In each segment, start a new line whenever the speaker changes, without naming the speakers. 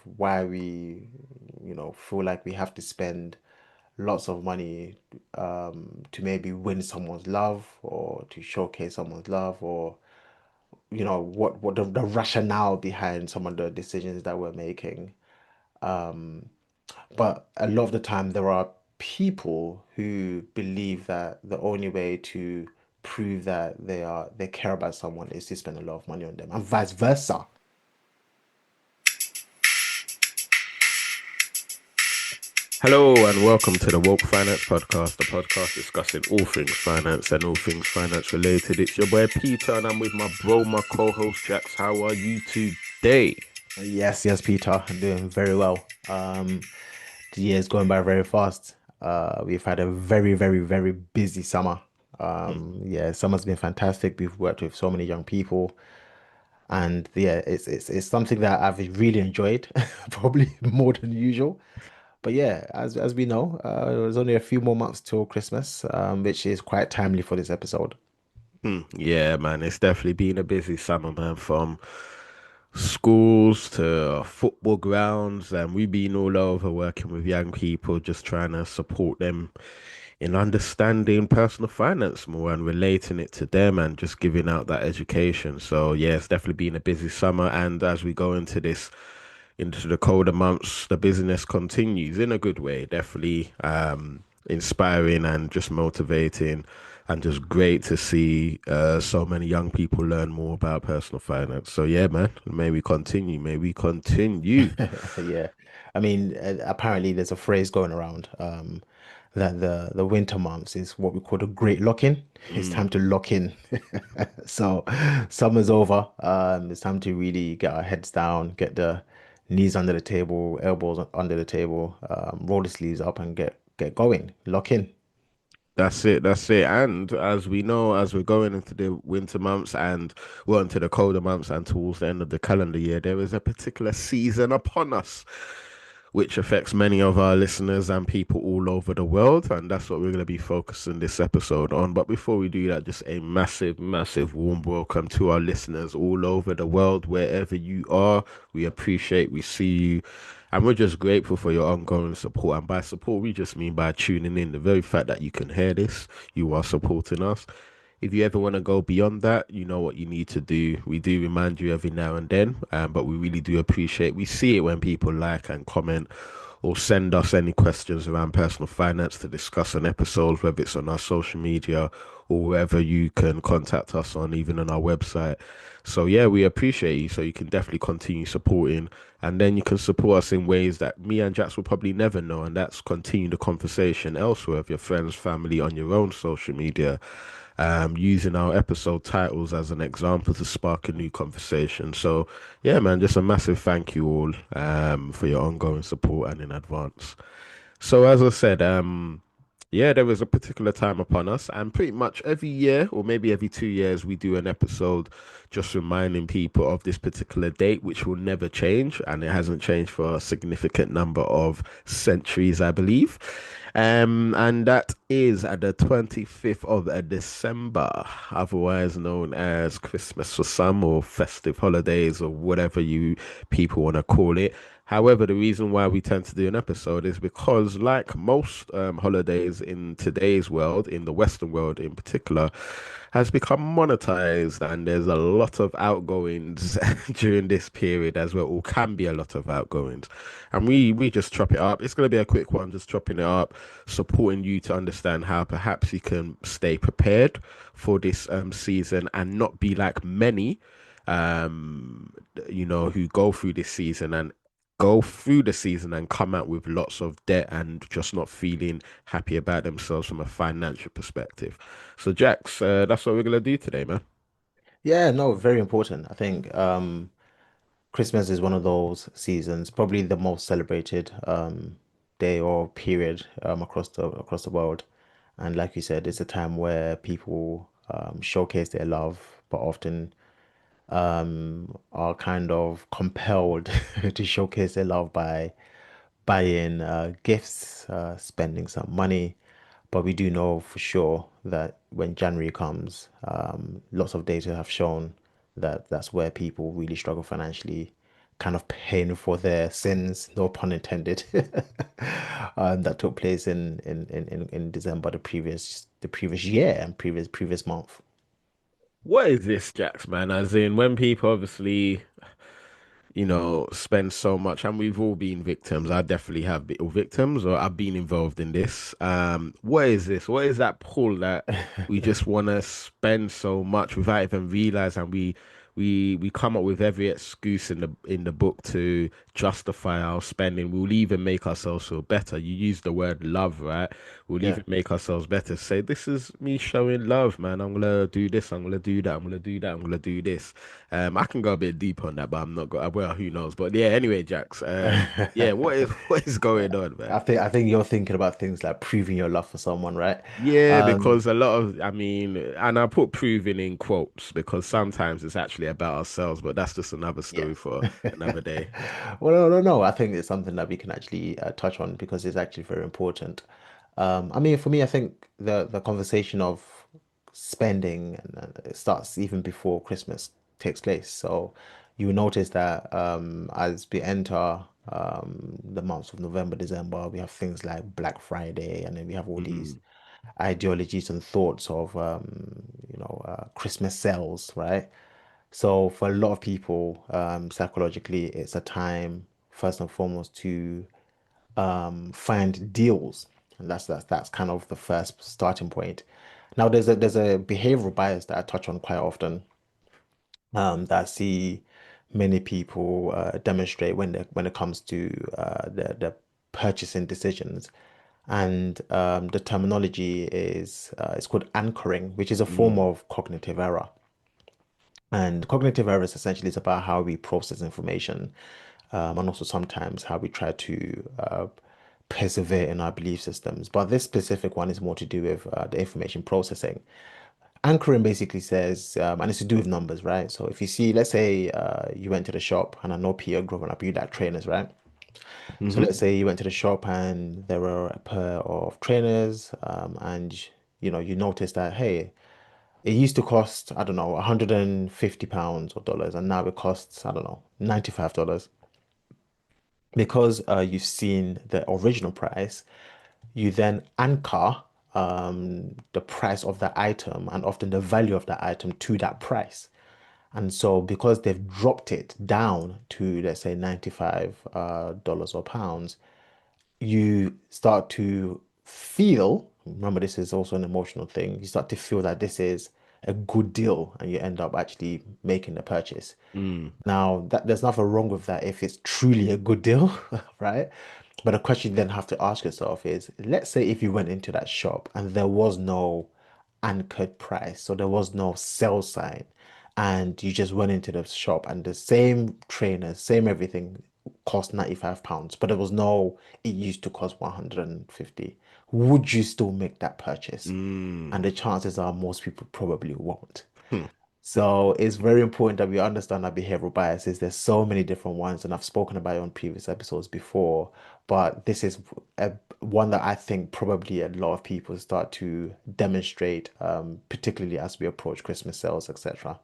why feel like we have to spend lots of money to maybe win someone's love or to showcase someone's love or what the rationale behind some of the decisions that we're making. But a lot of the time, there are people who believe that the only way to prove that they care about someone is to spend a lot of money on them, and vice versa.
Hello and welcome to the Woke Finance Podcast, the podcast discussing all things finance and all things finance related. It's your boy Peter and I'm with my bro, my co-host Jax. How are you today?
Yes, yes, Peter, I'm doing very well. The year's going by very fast. We've had a very, very, very busy summer.
Mm.
Yeah, summer's been fantastic. We've worked with so many young people. And yeah, it's something that I've really enjoyed, probably more than usual. But yeah, as we know, there's only a few more months till Christmas, which is quite timely for this episode.
Yeah, man, it's definitely been a busy summer, man, from schools to football grounds, and we've been all over working with young people, just trying to support them in understanding personal finance more and relating it to them and just giving out that education. So yeah, it's definitely been a busy summer. And as we go into the colder months, the business continues in a good way. Definitely inspiring and just motivating and just great to see so many young people learn more about personal finance. So yeah, man, may we continue. May we continue.
Yeah, I mean, apparently there's a phrase going around that the winter months is what we call the great lock-in. It's
Mm.
time to lock in. So summer's over. It's time to really get our heads down, get the knees under the table, elbows under the table, roll the sleeves up, and get going. Lock in.
That's it. That's it. And as we know, as we're going into the winter months and well into the colder months and towards the end of the calendar year, there is a particular season upon us, which affects many of our listeners and people all over the world. And that's what we're going to be focusing this episode on. But before we do that, just a massive, massive warm welcome to our listeners all over the world, wherever you are. We appreciate, we see you. And we're just grateful for your ongoing support. And by support, we just mean by tuning in. The very fact that you can hear this, you are supporting us. If you ever want to go beyond that, you know what you need to do. We do remind you every now and then, but we really do appreciate. We see it when people like and comment or send us any questions around personal finance to discuss on episodes, whether it's on our social media or wherever you can contact us on, even on our website. So yeah, we appreciate you. So you can definitely continue supporting, and then you can support us in ways that me and Jax will probably never know, and that's continue the conversation elsewhere with your friends, family, on your own social media, using our episode titles as an example to spark a new conversation. So, yeah, man, just a massive thank you all for your ongoing support and in advance. So, as I said, yeah, there was a particular time upon us, and pretty much every year, or maybe every 2 years, we do an episode just reminding people of this particular date, which will never change, and it hasn't changed for a significant number of centuries, I believe. And that is at the 25th of December, otherwise known as Christmas for some, or festive holidays, or whatever you people want to call it. However, the reason why we tend to do an episode is because, like most holidays in today's world, in the Western world in particular, has become monetized, and there's a lot of outgoings during this period as well, or can be a lot of outgoings. And we just chop it up. It's going to be a quick one, just chopping it up, supporting you to understand how perhaps you can stay prepared for this season and not be like many who go through the season and come out with lots of debt and just not feeling happy about themselves from a financial perspective. So, Jax, that's what we're gonna do today, man.
Yeah, no, very important. I think Christmas is one of those seasons, probably the most celebrated day or period across the world. And like you said, it's a time where people showcase their love, but often are kind of compelled to showcase their love by buying gifts, spending some money. But we do know for sure that when January comes, lots of data have shown that that's where people really struggle financially. kind of paying for their sins, no pun intended, that took place in December the previous year and previous month.
What is this, Jax, man? As in, when people obviously, spend so much, and we've all been victims. I definitely have been victims, or I've been involved in this. What is this? What is that pull that we just want to spend so much without even realizing we come up with every excuse in the book to justify our spending. We'll even make ourselves feel better. You use the word love, right? We'll
Yeah.
even make ourselves better. Say, this is me showing love, man. I'm gonna do this. I'm gonna do that. I'm gonna do that. I'm gonna do this. I can go a bit deep on that, but I'm not going. Well, who knows? But yeah. Anyway, Jax. Yeah. What is what is going on, man?
I think you're thinking about things like proving your love for someone, right?
Yeah,
Um,
because a lot of, I mean, and I put proving in quotes because sometimes it's actually about ourselves, but that's just another
yeah.
story for another day.
Well, no, no, no. I think it's something that we can actually touch on because it's actually very important. I mean, for me, I think the conversation of spending and it starts even before Christmas takes place. So you will notice that as we enter the months of November, December, we have things like Black Friday, and then we have all these
Mm,
ideologies and thoughts of Christmas sales, right? So for a lot of people, psychologically, it's a time first and foremost to find deals, and that's kind of the first starting point. Now, there's a behavioral bias that I touch on quite often, that I see many people demonstrate when it comes to the purchasing decisions, and the terminology is it's called anchoring, which is a form
mm,
of cognitive error. And cognitive errors essentially is about how we process information, and also sometimes how we try to persevere in our belief systems. But this specific one is more to do with the information processing. Anchoring basically says, and it's to do with numbers, right? So if you see, let's say you went to the shop, and I know Peter, growing up, you like trainers, right? So
hmm
let's say you went to the shop and there were a pair of trainers, and you noticed that, hey, it used to cost, I don't know, £150 or dollars, and now it costs, I don't know, $95. Because you've seen the original price, you then anchor the price of that item and often the value of that item to that price. And so because they've dropped it down to, let's say, $95 dollars or pounds, you start to feel, remember, this is also an emotional thing, you start to feel that this is a good deal and you end up actually making the purchase.
mm,
Now, there's nothing wrong with that if it's truly a good deal, right? But the question you then have to ask yourself is, let's say if you went into that shop and there was no anchored price, so there was no sell sign, and you just went into the shop and the same trainers, same everything cost £95, but there was no, it used to cost 150. Would you still make that purchase? And
mm,
the chances are most people probably won't.
hmm.
So it's very important that we understand our behavioral biases. There's so many different ones, and I've spoken about it on previous episodes before, but this is one that I think probably a lot of people start to demonstrate, particularly as we approach Christmas sales, etc.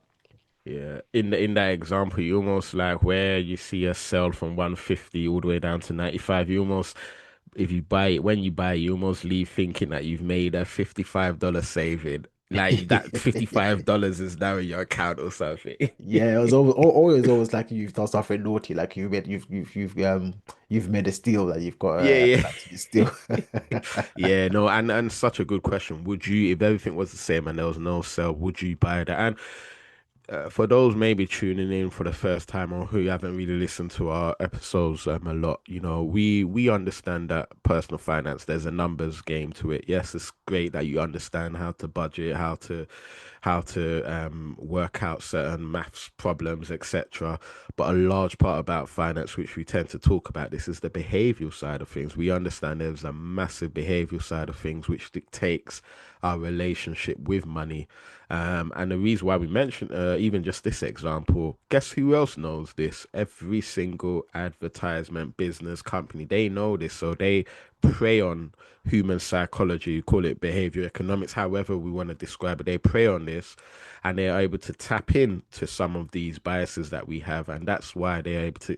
Yeah, in that example, you almost like where you see a sell from 150 all the way down to 95. You almost, if you buy it, when you buy it, you almost leave thinking that you've made a $55 saving. Like that $55 is now in your account or something.
Yeah, it was always like you've done something naughty, like you've made a steal that you've got
Yeah,
an
yeah.
absolute steal.
Yeah, no, and such a good question. Would you, if everything was the same and there was no sale, would you buy that? And for those maybe tuning in for the first time or who haven't really listened to our episodes a lot, we understand that personal finance, there's a numbers game to it. Yes, it's great that you understand how to budget, how to work out certain maths problems, etc. But a large part about finance, which we tend to talk about, this is the behavioral side of things. We understand there's a massive behavioral side of things which dictates our relationship with money. And the reason why we mentioned even just this example, guess who else knows this? Every single advertisement business company, they know this. So they prey on human psychology, call it behavior economics, however we want to describe it. They prey on this and they are able to tap into some of these biases that we have. And that's why they're able to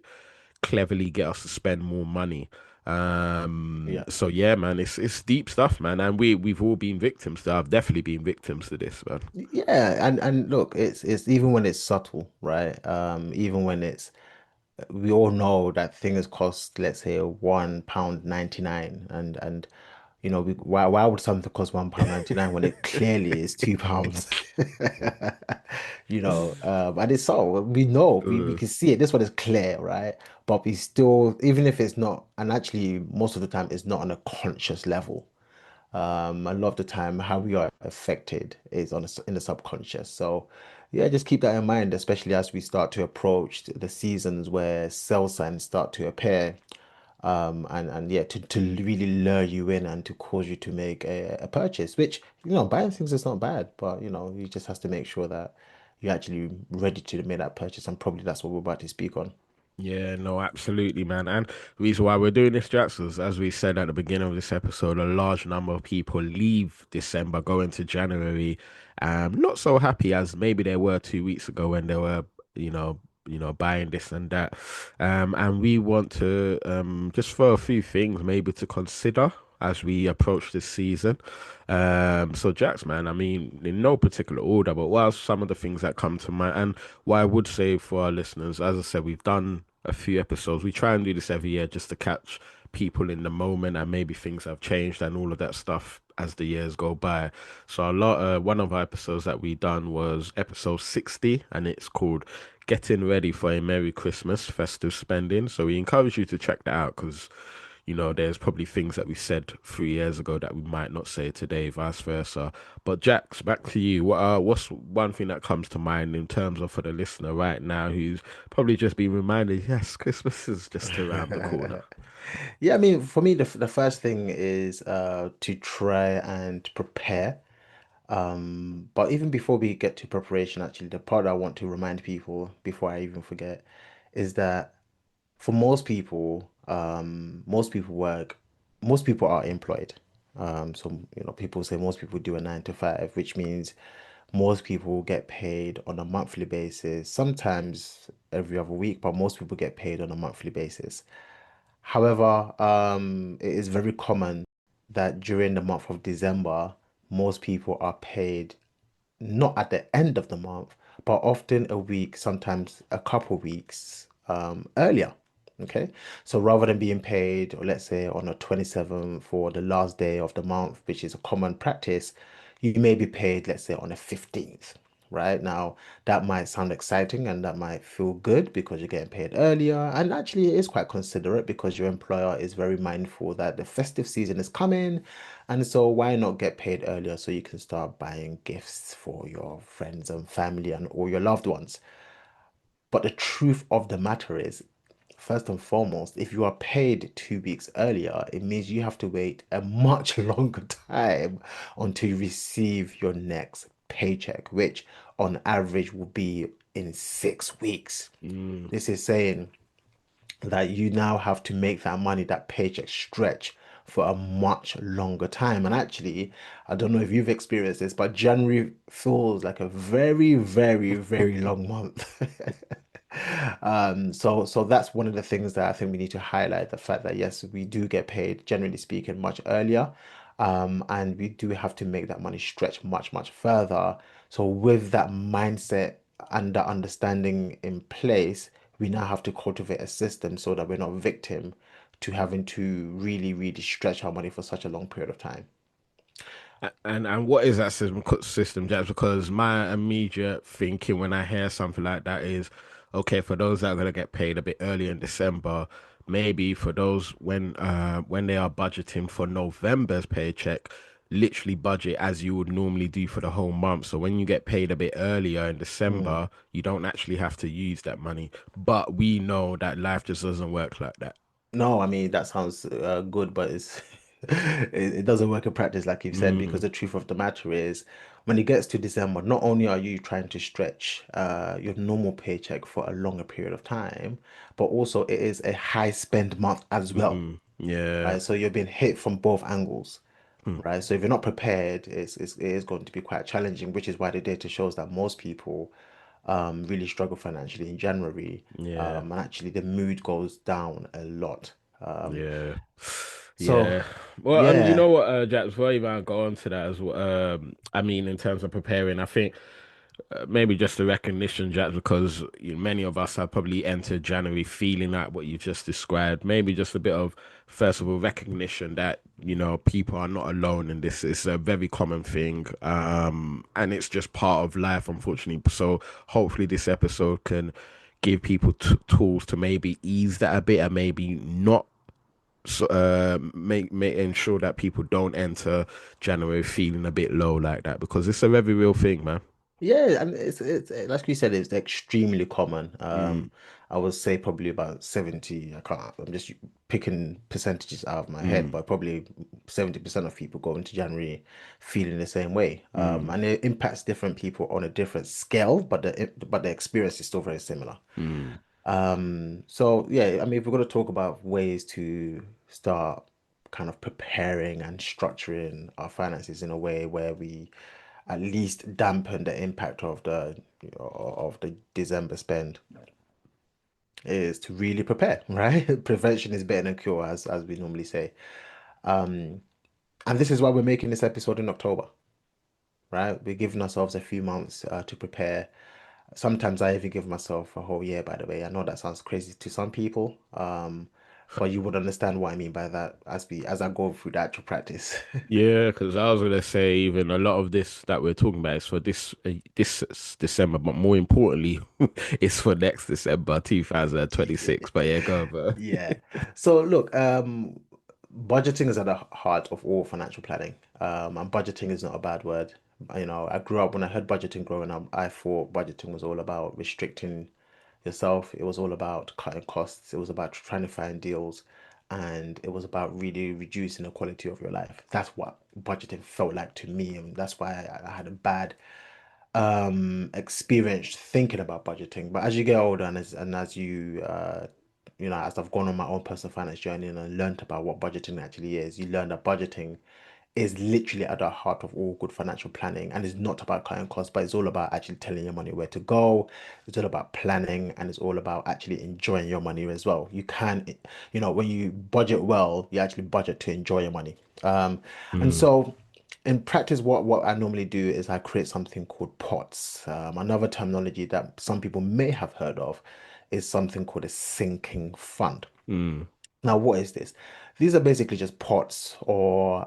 cleverly get us to spend more money.
Yeah.
So yeah, man, it's deep stuff, man, and we've all been victims. I've definitely been victims to this, man.
Yeah, and look, it's even when it's subtle, right? Even when it's we all know that things cost, let's say, £1.99, and why would something cost £1.99 when it clearly is £2? And it's so we know we
Uh,
can see it. This one is clear, right? But we still, even if it's not, and actually most of the time it's not on a conscious level. A lot of the time, how we are affected is in the subconscious. So, yeah, just keep that in mind, especially as we start to approach the seasons where sell signs start to appear. And yeah, to really lure you in and to cause you to make a purchase, which, buying things is not bad, but, you just have to make sure that you're actually ready to make that purchase. And probably that's what we're about to speak on.
Yeah, no, absolutely, man. And the reason why we're doing this, Jax, is as we said at the beginning of this episode, a large number of people leave December, go into January, not so happy as maybe they were 2 weeks ago when they were, buying this and that. And we want to just throw a few things maybe to consider as we approach this season. So Jax, man, I mean, in no particular order, but what are some of the things that come to mind? And what I would say for our listeners, as I said, we've done a few episodes. We try and do this every year just to catch people in the moment and maybe things have changed and all of that stuff as the years go by. So one of our episodes that we done was episode 60 and it's called Getting Ready for a Merry Christmas Festive Spending. So we encourage you to check that out because there's probably things that we said 3 years ago that we might not say today, vice versa. But Jax, back to you. What's one thing that comes to mind in terms of for the listener right now who's probably just been reminded, yes, Christmas is just around the corner.
Yeah, I mean, for me, the first thing is to try and prepare. But even before we get to preparation, actually, the part I want to remind people before I even forget is that for most people work, most people are employed. So, people say most people do a 9 to 5, which means most people get paid on a monthly basis, sometimes every other week, but most people get paid on a monthly basis. However, it is very common that during the month of December, most people are paid not at the end of the month, but often a week, sometimes a couple weeks earlier. Okay. So rather than being paid, or let's say on the 27th for the last day of the month, which is a common practice, you may be paid, let's say, on the 15th. Right now, that might sound exciting and that might feel good because you're getting paid earlier. And actually, it is quite considerate because your employer is very mindful that the festive season is coming. And so, why not get paid earlier so you can start buying gifts for your friends and family and all your loved ones? But the truth of the matter is, first and foremost, if you are paid 2 weeks earlier, it means you have to wait a much longer time until you receive your next paycheck, which on average will be in 6 weeks.
Mm.
This is saying that you now have to make that money, that paycheck stretch for a much longer time. And actually, I don't know if you've experienced this, but January feels like a very, very, very long month. So that's one of the things that I think we need to highlight, the fact that yes, we do get paid, generally speaking, much earlier. And we do have to make that money stretch much, much further. So with that mindset and that understanding in place, we now have to cultivate a system so that we're not victim to having to really, really stretch our money for such a long period of time.
And what is that system, Jack? Because my immediate thinking when I hear something like that is, okay, for those that are gonna get paid a bit early in December, maybe for those when they are budgeting for November's paycheck, literally budget as you would normally do for the whole month. So when you get paid a bit earlier in
Mm.
December, you don't actually have to use that money. But we know that life just doesn't work like that.
No, I mean that sounds good, but it's It doesn't work in practice, like you've said, because
Mm,
the truth of the matter is, when it gets to December, not only are you trying to stretch your normal paycheck for a longer period of time, but also it is a high spend month as well,
yeah.
right? So you're being hit from both angles,
Mm,
right? So if you're not prepared, it is going to be quite challenging, which is why the data shows that most people really struggle financially in January,
yeah.
and actually the mood goes down a lot.
Yeah.
So
Yeah. Well, and you
yeah,
know what, Jack, before I even go on to that as well, I mean, in terms of preparing, I think maybe just the recognition, Jack, because many of us have probably entered January feeling like what you've just described. Maybe just a bit of, first of all, recognition that, people are not alone in this. It's a very common thing. And it's just part of life, unfortunately. So hopefully this episode can give people t tools to maybe ease that a bit and maybe not so, make ensure that people don't enter January feeling a bit low like that because it's a very real thing, man.
yeah, and it's like you said, it's extremely common.
Mm,
I would say probably about 70. I can't. I'm just picking percentages out of my head,
mm,
but probably 70% of people go into January feeling the same way.
mm,
And it impacts different people on a different scale, but the experience is still very similar.
mm.
So yeah, I mean, if we're going to talk about ways to start kind of preparing and structuring our finances in a way where we at least dampen the impact of the December spend is to really prepare, right? Prevention is better than cure, as we normally say. And this is why we're making this episode in October, right? We're giving ourselves a few months to prepare. Sometimes I even give myself a whole year, by the way. I know that sounds crazy to some people, but you would understand what I mean by that as I go through the actual practice.
Yeah, because I was gonna say even a lot of this that we're talking about is for this December, but more importantly, it's for next December, 2026. But yeah, go, bro.
Yeah. So look, budgeting is at the heart of all financial planning. And budgeting is not a bad word. I grew up when I heard budgeting growing up, I thought budgeting was all about restricting yourself. It was all about cutting costs. It was about trying to find deals, and it was about really reducing the quality of your life. That's what budgeting felt like to me, and that's why I had a bad experienced thinking about budgeting. But as you get older and as you as I've gone on my own personal finance journey and I learned about what budgeting actually is, you learn that budgeting is literally at the heart of all good financial planning, and it's not about cutting costs, but it's all about actually telling your money where to go. It's all about planning, and it's all about actually enjoying your money as well. You can, when you budget well, you actually budget to enjoy your money. And
Mm,
so in practice, what I normally do is I create something called pots. Another terminology that some people may have heard of is something called a sinking fund.
mm,
Now, what is this? These are basically just pots or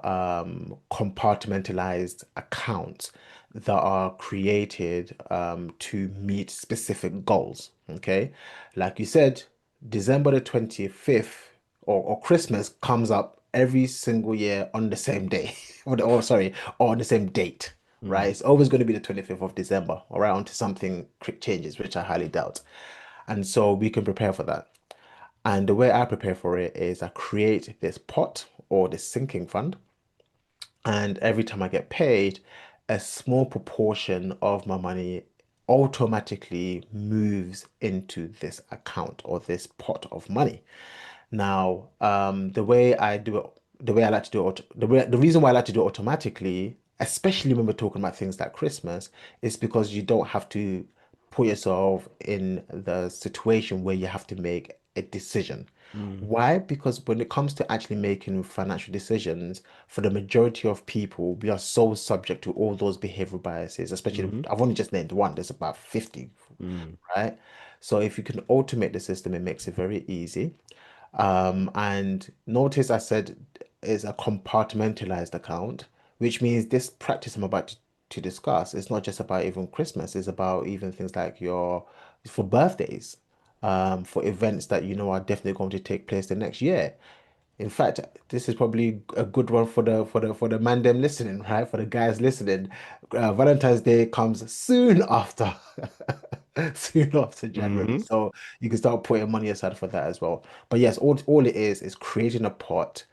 compartmentalized accounts that are created to meet specific goals. Okay. Like you said, December the 25th or Christmas comes up every single year on the same day, sorry, or on the same date, right?
mm,
It's always going to be the 25th of December, all right, until something quick changes, which I highly doubt. And so we can prepare for that. And the way I prepare for it is I create this pot or this sinking fund. And every time I get paid, a small proportion of my money automatically moves into this account or this pot of money. Now, the way I like to do it, the reason why I like to do it automatically, especially when we're talking about things like Christmas, is because you don't have to put yourself in the situation where you have to make a decision.
mm,
Why? Because when it comes to actually making financial decisions, for the majority of people, we are so subject to all those behavioral biases, especially
mm,
I've only just named one, there's about 50,
mm,
right? So if you can automate the system, it makes it very easy. And notice I said is a compartmentalized account, which means this practice I'm about to discuss is not just about even Christmas, it's about even things like for birthdays, for events that you know are definitely going to take place the next year. In fact, this is probably a good one for the man them listening, right? For the guys listening, Valentine's Day comes soon after, soon after January,
mm,
so you can start putting money aside for that as well. But yes, all it is creating a pot,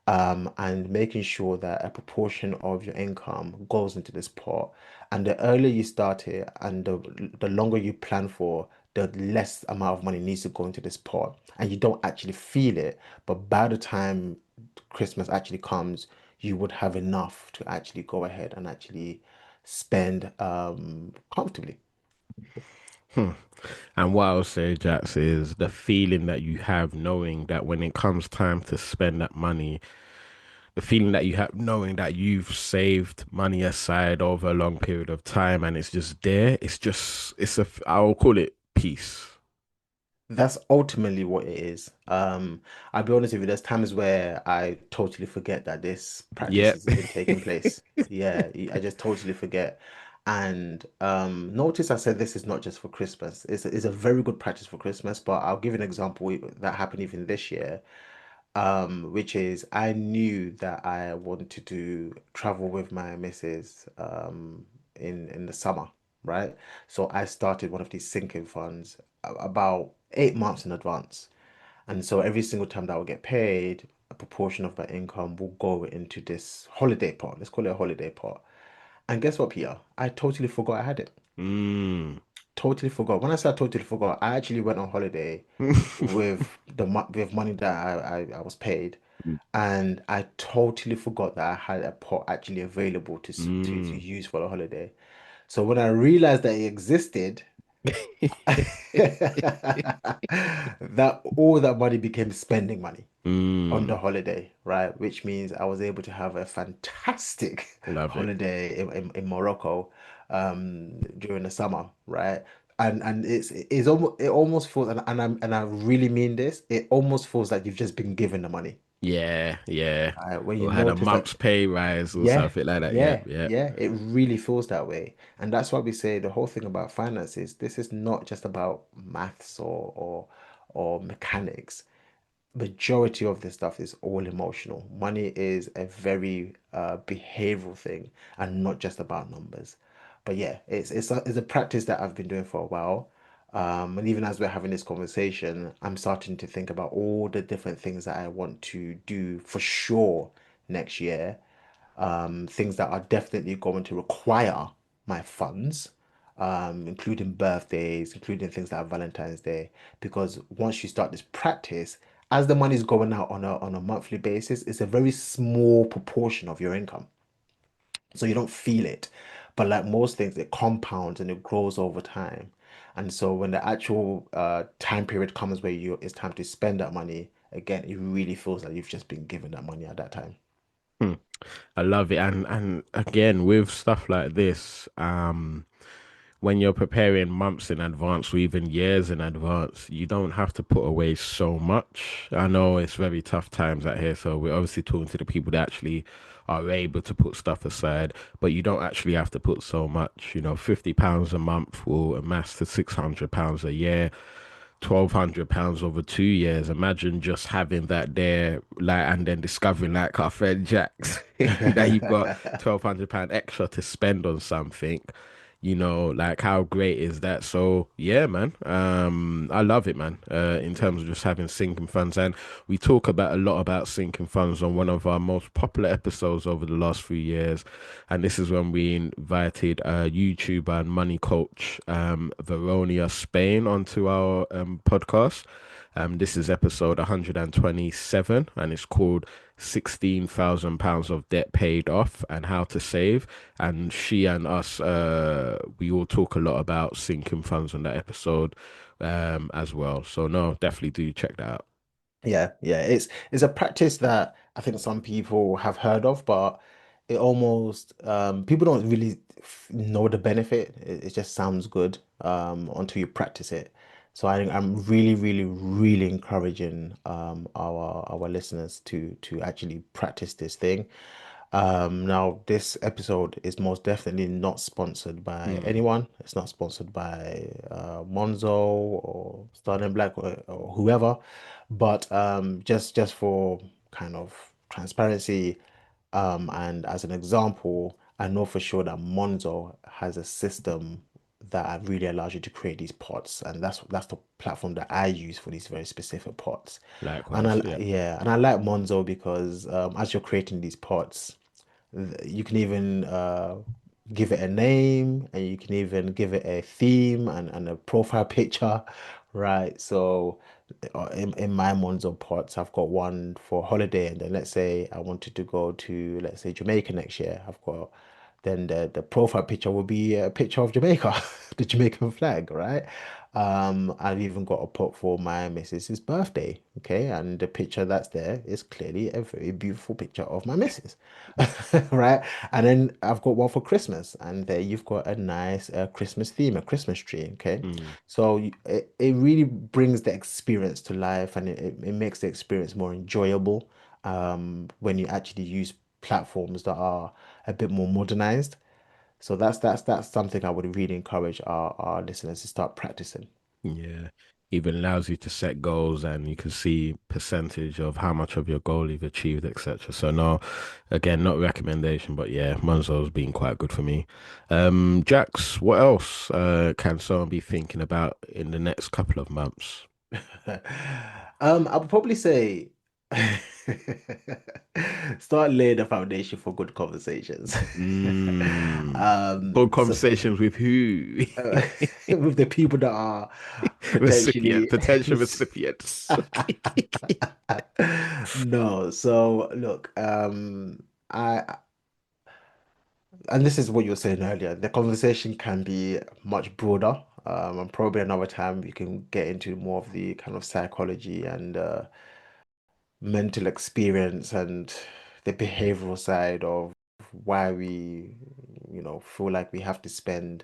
and making sure that a proportion of your income goes into this pot. And the earlier you start it and the longer you plan for, the less amount of money needs to go into this pot. And you don't actually feel it, but by the time Christmas actually comes, you would have enough to actually go ahead and actually spend comfortably.
Hmm. And what I'll say, Jax, is the feeling that you have knowing that when it comes time to spend that money, the feeling that you have knowing that you've saved money aside over a long period of time and it's just there, I'll call it peace.
That's ultimately what it is. I'll be honest with you, there's times where I totally forget that this practice
Yep.
is even taking place. Yeah, I just totally forget. And notice I said this is not just for Christmas. It's a very good practice for Christmas, but I'll give an example that happened even this year, which is I knew that I wanted to travel with my missus in the summer, right? So I started one of these sinking funds about 8 months in advance. And so every single time that I would get paid, a proportion of my income will go into this holiday pot. Let's call it a holiday pot. And guess what, Peter? I totally forgot I had it.
Mm.
Totally forgot. When I say I totally forgot, I actually went on holiday with with money that I was paid, and I totally forgot that I had a pot actually available to
Mm.
use for the holiday. So when I realized that it existed, that all that money became spending money on the
Mm.
holiday, right? Which means I was able to have a fantastic
Love it.
holiday in Morocco during the summer, right? And it's almost it almost feels and I really mean this, it almost feels like you've just been given the money.
Yeah, yeah.
When you
Or had a
notice that,
month's pay rise or
yeah,
something like that. Yep,
yeah,
yep.
yeah, it really feels that way. And that's why we say the whole thing about finances, this is not just about maths or mechanics. Majority of this stuff is all emotional. Money is a very behavioral thing and not just about numbers. But yeah, it's a practice that I've been doing for a while. And even as we're having this conversation, I'm starting to think about all the different things that I want to do for sure next year, things that are definitely going to require my funds, including birthdays, including things like Valentine's Day. Because once you start this practice, as the money is going out on a monthly basis, it's a very small proportion of your income. So you don't feel it. But like most things, it compounds and it grows over time. And so when the actual time period comes where it's time to spend that money, again, it really feels like you've just been given that money at that time.
Hmm. I love it. And again, with stuff like this, when you're preparing months in advance or even years in advance, you don't have to put away so much. I know it's very tough times out here, so we're obviously talking to the people that actually are able to put stuff aside, but you don't actually have to put so much. You know, £50 a month will amass to £600 a year. £1,200 over 2 years. Imagine just having that there, like, and then discovering, like our friend Jax, that you've got £1,200 extra to spend on something. You know, like how great is that? So yeah, man. I love it, man. In terms of just having sinking funds, and we talk about a lot about sinking funds on one of our most popular episodes over the last few years. And this is when we invited YouTuber and money coach Veronia Spain onto our podcast. This is episode 127, and it's called £16,000 of debt paid off and how to save. And she and us, we all talk a lot about sinking funds on that episode as well. So no, definitely do check that out.
Yeah, yeah, it's a practice that I think some people have heard of, but it almost people don't really know the benefit. It just sounds good until you practice it. So I'm really, really, really encouraging our listeners to actually practice this thing. Now this episode is most definitely not sponsored by
Mm,
anyone. It's not sponsored by Monzo or Starling Black or whoever. But just for kind of transparency, and as an example, I know for sure that Monzo has a system. that really allows you to create these pots, and that's the platform that I use for these very specific pots. And
Likewise,
I
yeah.
yeah, and I like Monzo because as you're creating these pots, you can even give it a name, and you can even give it a theme and a profile picture, right? So in my Monzo pots, I've got one for holiday, and then let's say I wanted to go to, let's say, Jamaica next year. I've got then the profile picture will be a picture of Jamaica, the Jamaican flag, right? I've even got a pot for my missus's birthday, okay, and the picture that's there is clearly a very beautiful picture of my missus, right? And then I've got one for Christmas, and there you've got a nice Christmas theme, a Christmas tree, okay?
Mm.
So it really brings the experience to life, and it makes the experience more enjoyable when you actually use platforms that are a bit more modernized. So that's something I would really encourage our listeners to start practicing.
Yeah. Even allows you to set goals and you can see percentage of how much of your goal you've achieved, etc. So no, again, not recommendation, but yeah, Monzo's been quite good for me. Jax, what else can someone be thinking about in the next couple of months?
I would probably say start laying the foundation for good conversations.
Mm. Good
So
conversations with who?
with the people that are
Recipient,
potentially
potential recipients.
no. So look, I and this is what you were saying earlier. The conversation can be much broader. And probably another time we can get into more of the kind of psychology and mental experience and the behavioral side of why we, feel like we have to spend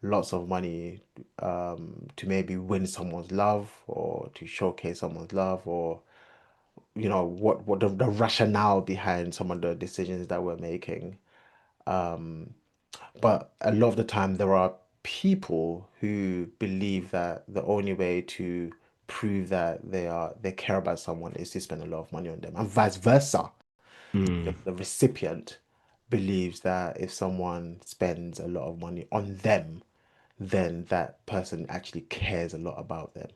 lots of money to maybe win someone's love or to showcase someone's love, or what the rationale behind some of the decisions that we're making. But a lot of the time, there are people who believe that the only way to prove that they care about someone is to spend a lot of money on them, and vice versa.
Mm,
The recipient believes that if someone spends a lot of money on them, then that person actually cares a lot about them.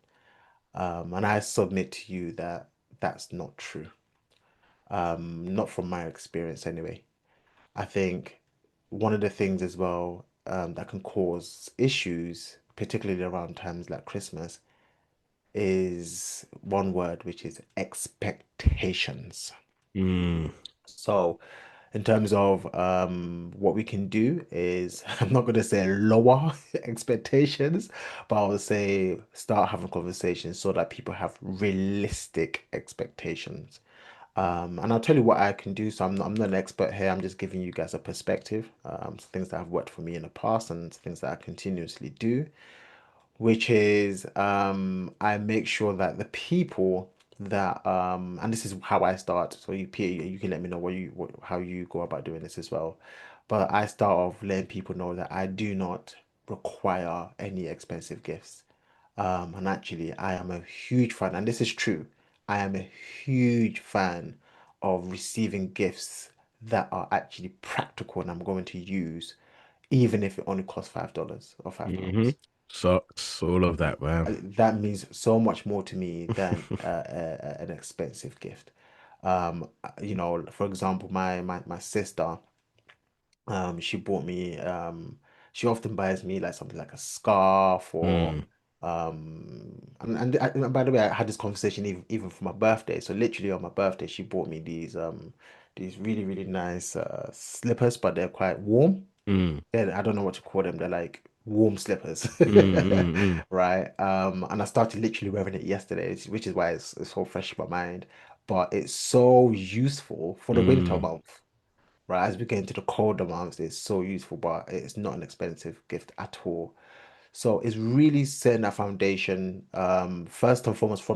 And I submit to you that that's not true. Not from my experience, anyway. I think one of the things as well that can cause issues, particularly around times like Christmas, is one word, which is expectations.
mm,
So, in terms of what we can do is, I'm not going to say lower expectations, but I would say start having conversations so that people have realistic expectations. And I'll tell you what I can do. So I'm not an expert here. I'm just giving you guys a perspective. Things that have worked for me in the past and things that I continuously do, which is I make sure that the people that and this is how I start. So you can let me know how you go about doing this as well. But I start off letting people know that I do not require any expensive gifts. And actually, I am a huge fan, and this is true. I am a huge fan of receiving gifts that are actually practical and I'm going to use, even if it only costs $5 or
hmm.
£5.
Socks, all of that, man.
That means so much more to me than an expensive gift. For example, my sister, she bought me, she often buys me like something like a scarf or,
Mm,
and by the way, I had this conversation even for my birthday. So literally on my birthday, she bought me these really, really nice, slippers, but they're quite warm.
mm,
I don't know what to call them. They're like warm slippers,
mm, mm, mm,
right? And I started literally wearing it yesterday, which is why it's so fresh in my mind. But it's so useful for the winter
mm,
month, right? As we get into the colder months, it's so useful, but it's not an expensive gift at all. So it's really setting that foundation, first and foremost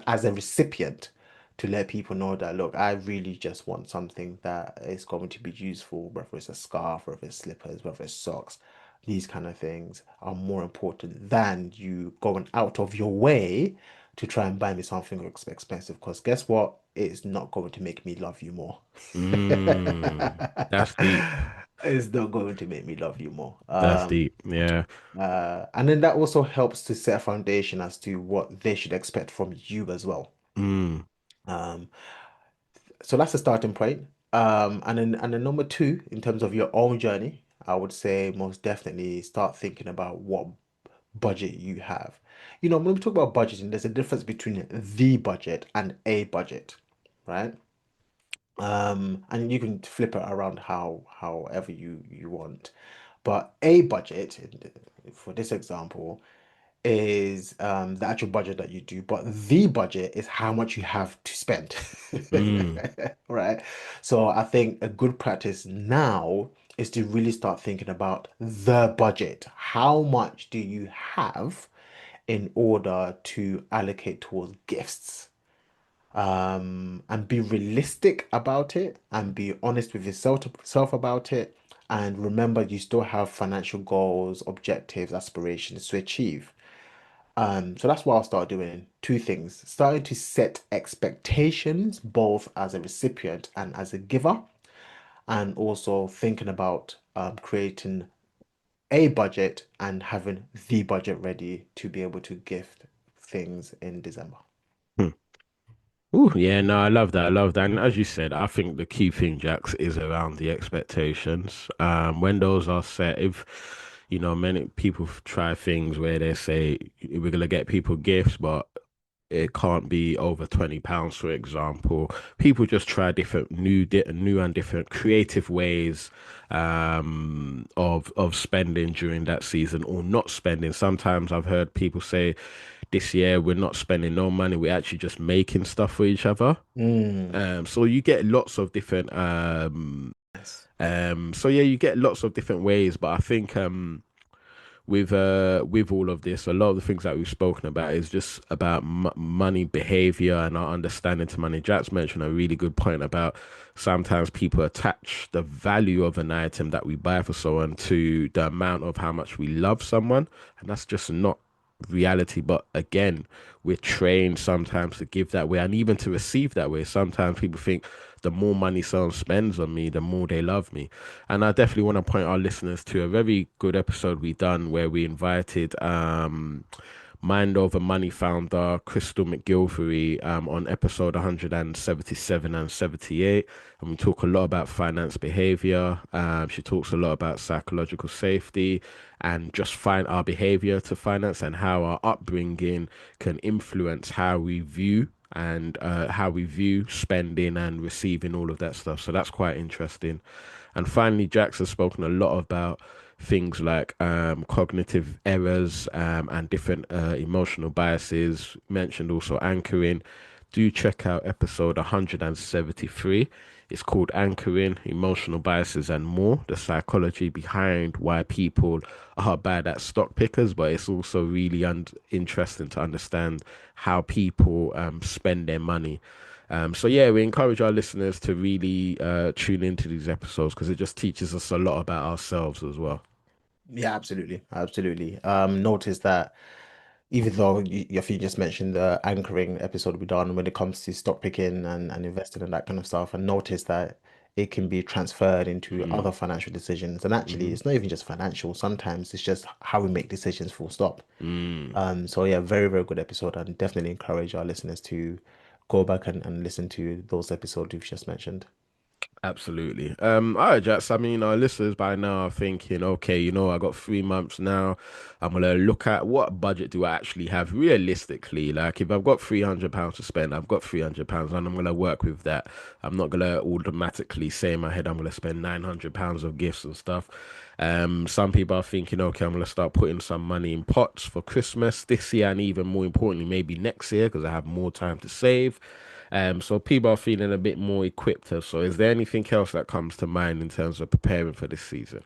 as a recipient, to let people know that look, I really just want something that is going to be useful, whether it's a scarf, whether it's slippers, whether it's socks. These kind of things are more important than you going out of your way to try and buy me something expensive. Because guess what? It's not going to make me love you more.
mm. That's deep.
It's not going to make me love you more.
That's deep. Yeah.
And then that also helps to set a foundation as to what they should expect from you as well.
Mm,
Um, so that's the starting point. And then number two, in terms of your own journey, I would say most definitely start thinking about what budget you have. When we talk about budgeting, there's a difference between the budget and a budget, right? And you can flip it around however you want. But a budget, for this example, is the actual budget that you do, but the budget is how much you have to spend.
mm,
Right? So I think a good practice now is to really start thinking about the budget. How much do you have in order to allocate towards gifts? And be realistic about it and be honest with yourself about it. And remember, you still have financial goals, objectives, aspirations to achieve. So that's what I'll start doing. Two things: starting to set expectations, both as a recipient and as a giver, and also thinking about creating a budget and having the budget ready to be able to gift things in December.
mm. Ooh, yeah, no, I love that. I love that. And as you said, I think the key thing, Jax, is around the expectations. When those are set, if many people try things where they say we're gonna get people gifts, but it can't be over £20, for example. People just try different new and different creative ways of spending during that season or not spending. Sometimes I've heard people say this year we're not spending no money, we're actually just making stuff for each other.
Mm.
So you get lots of different
Yes.
so yeah, you get lots of different ways, but I think with all of this, a lot of the things that we've spoken about is just about m money behavior and our understanding to money. Jack's mentioned a really good point about sometimes people attach the value of an item that we buy for someone to the amount of how much we love someone, and that's just not reality. But again, we're trained sometimes to give that way and even to receive that way. Sometimes people think the more money someone spends on me, the more they love me. And I definitely want to point our listeners to a very good episode we done where we invited Mind Over Money founder Crystal McGilvery on episode 177 and 78. And we talk a lot about finance behavior. She talks a lot about psychological safety and just find our behavior to finance and how our upbringing can influence how we view and how we view spending and receiving all of that stuff. So that's quite interesting. And finally, Jax has spoken a lot about things like cognitive errors and different emotional biases. Mentioned also anchoring. Do check out episode 173. It's called Anchoring, Emotional Biases and More, the psychology behind why people are bad at stock pickers, but it's also really interesting to understand how people spend their money. So yeah, we encourage our listeners to really tune into these episodes because it just teaches us a lot about ourselves as well.
Yeah, absolutely. Absolutely. Notice that even though if you just mentioned the anchoring episode we done when it comes to stock picking and investing and that kind of stuff, and notice that it can be transferred into
Mm,
other financial decisions. And actually,
hmm
it's not even just financial. Sometimes it's just how we make decisions, full stop.
mm.
So yeah, very, very good episode, and definitely encourage our listeners to go back and listen to those episodes you've just mentioned.
Absolutely. All right, Jats. I mean, our listeners by now are thinking, okay, I got 3 months now. I'm gonna look at what budget do I actually have realistically. Like, if I've got £300 to spend, I've got £300, and I'm gonna work with that. I'm not gonna automatically say in my head I'm gonna spend £900 of gifts and stuff. Some people are thinking, okay, I'm gonna start putting some money in pots for Christmas this year, and even more importantly, maybe next year because I have more time to save. So people are feeling a bit more equipped. So is there anything else that comes to mind in terms of preparing for this season?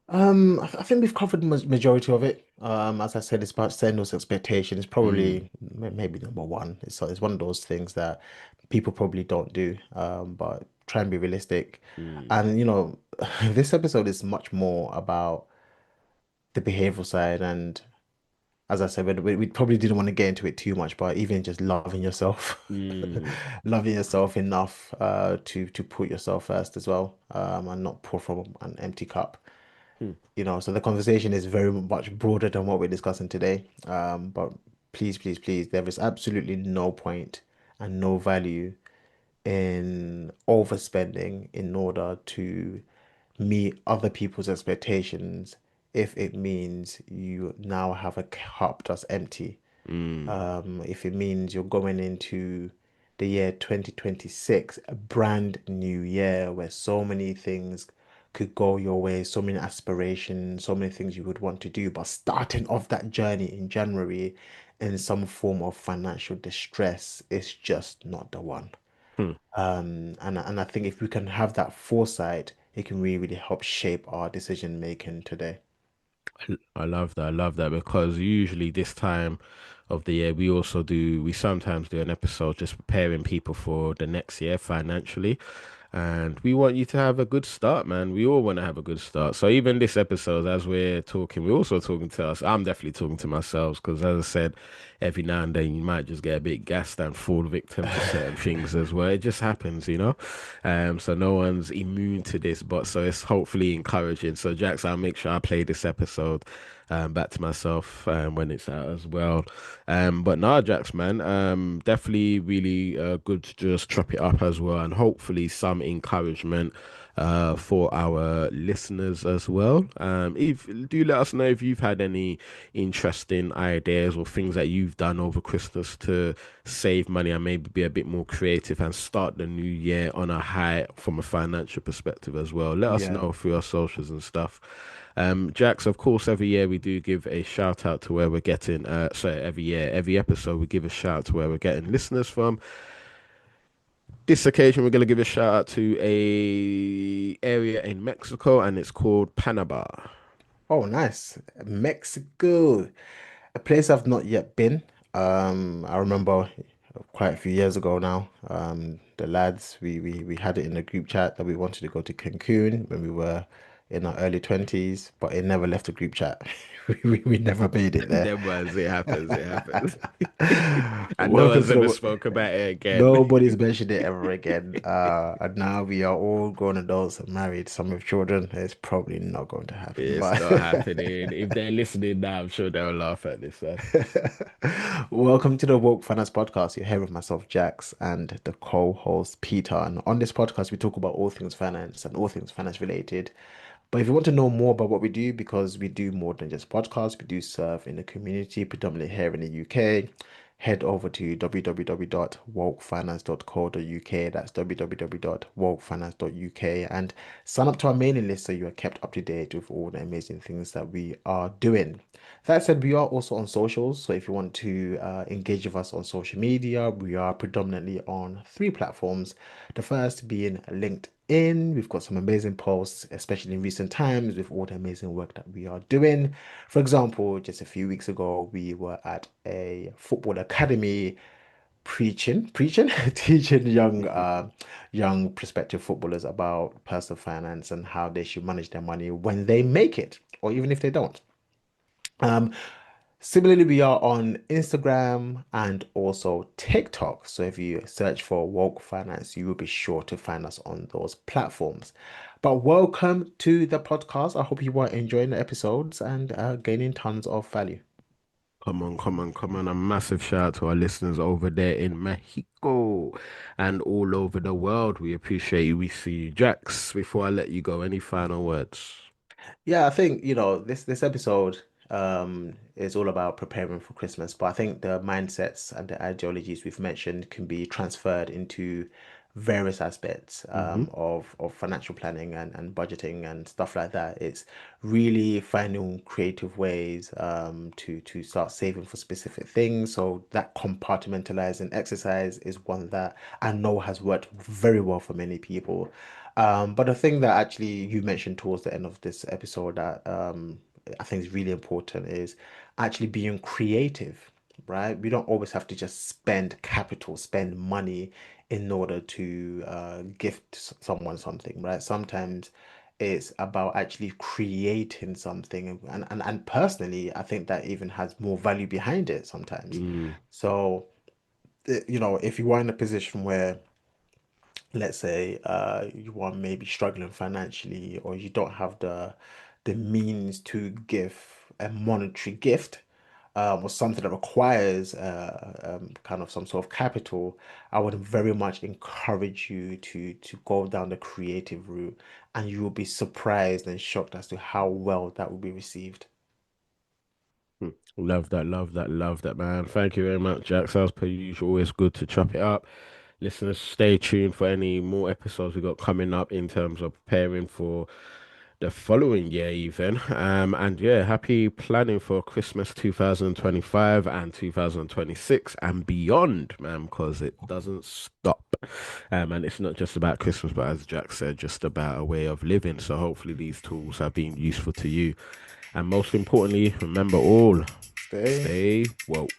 I think we've covered majority of it. As I said, it's about setting those expectations.
Mm,
Probably maybe number one. It's one of those things that people probably don't do. But try and be realistic.
mm,
And this episode is much more about the behavioral side and as I said, we probably didn't want to get into it too much, but even just loving yourself,
Mm,
loving yourself enough to put yourself first as well, and not pour from an empty cup.
hmm,
So the conversation is very much broader than what we're discussing today. But please, please, please, there is absolutely no point and no value in overspending in order to meet other people's expectations if it means you now have a cup that's empty.
mm,
If it means you're going into the year 2026, a brand new year where so many things could go your way, so many aspirations, so many things you would want to do, but starting off that journey in January in some form of financial distress is just not the one.
hmm.
And I think if we can have that foresight, it can really, really help shape our decision making today.
I love that. I love that because usually this time of the year, we sometimes do an episode just preparing people for the next year financially. And we want you to have a good start, man. We all want to have a good start. So even this episode, as we're talking, we're also talking to us. I'm definitely talking to myself because, as I said, every now and then you might just get a bit gassed and fall victim to certain things as well. It just happens, you know. So no one's immune to this, but so it's hopefully encouraging. So Jax, I'll make sure I play this episode back to myself when it's out as well. But nah, Jax, man, definitely really good to just chop it up as well, and hopefully some encouragement for our listeners as well. If do let us know if you've had any interesting ideas or things that you've done over Christmas to save money and maybe be a bit more creative and start the new year on a high from a financial perspective as well. Let us
Yeah.
know through our socials and stuff. Jax, of course, every year we do give a shout out to where we're getting, sorry, every year, every episode we give a shout out to where we're getting listeners from. This occasion, we're going to give a shout out to a area in Mexico and it's called Panama.
Oh, nice. Mexico, a place I've not yet been. I remember quite a few years ago now, the lads, we had it in a group chat that we wanted to go to Cancun when we were in our early 20s, but it never left a group chat. We never made it there.
There was, it happens, it happens. And no
Welcome
one's
to
ever
the
spoke about it again.
Nobody's mentioned it ever again. And now we are all grown adults and married, some with children. It's probably not going to happen.
It's
But
not happening. If they're listening now, I'm sure they'll laugh at this one.
welcome to the Woke Finance Podcast. You're here with myself, Jax, and the co-host Peter. And on this podcast, we talk about all things finance and all things finance related. But if you want to know more about what we do, because we do more than just podcasts, we do serve in the community, predominantly here in the UK. Head over to www.wokefinance.co.uk. That's www.wokefinance.uk and sign up to our mailing list so you are kept up to date with all the amazing things that we are doing. That said, we are also on socials. So if you want to engage with us on social media, we are predominantly on three platforms. The first being LinkedIn. We've got some amazing posts, especially in recent times, with all the amazing work that we are doing. For example, just a few weeks ago, we were at a football academy preaching, teaching young prospective footballers about personal finance and how they should manage their money when they make it, or even if they don't. Um, Similarly, we are on Instagram and also TikTok. So if you search for Woke Finance, you will be sure to find us on those platforms. But welcome to the podcast. I hope you are enjoying the episodes and gaining tons of value.
Come on, come on, come on. A massive shout out to our listeners over there in Mexico and all over the world. We appreciate you. We see you. Jax, before I let you go, any final words?
Yeah, I think, this episode is all about preparing for Christmas, but I think the mindsets and the ideologies we've mentioned can be transferred into various aspects
Hmm.
of financial planning and budgeting and stuff like that. It's really finding creative ways to start saving for specific things. So that compartmentalizing exercise is one that I know has worked very well for many people. But the thing that actually you mentioned towards the end of this episode that I think is really important is actually being creative, right? We don't always have to just spend capital, spend money in order to gift someone something, right? Sometimes It's about actually creating something. And personally, I think that even has more value behind it sometimes.
Mm,
So, if you are in a position where, let's say, you are maybe struggling financially, or you don't have the means to give a monetary gift, or something that requires kind of some sort of capital, I would very much encourage you to go down the creative route, and you will be surprised and shocked as to how well that will be received.
love that, love that, love that, man. Thank you very much, Jax. As per usual, always good to chop it up. Listeners, stay tuned for any more episodes we got coming up in terms of preparing for the following year, even. And yeah, happy planning for Christmas 2025 and 2026 and beyond, man, because it doesn't stop. And it's not just about Christmas, but as Jack said, just about a way of living. So hopefully these tools have been useful to you. And most importantly, remember all,
Stay
stay woke.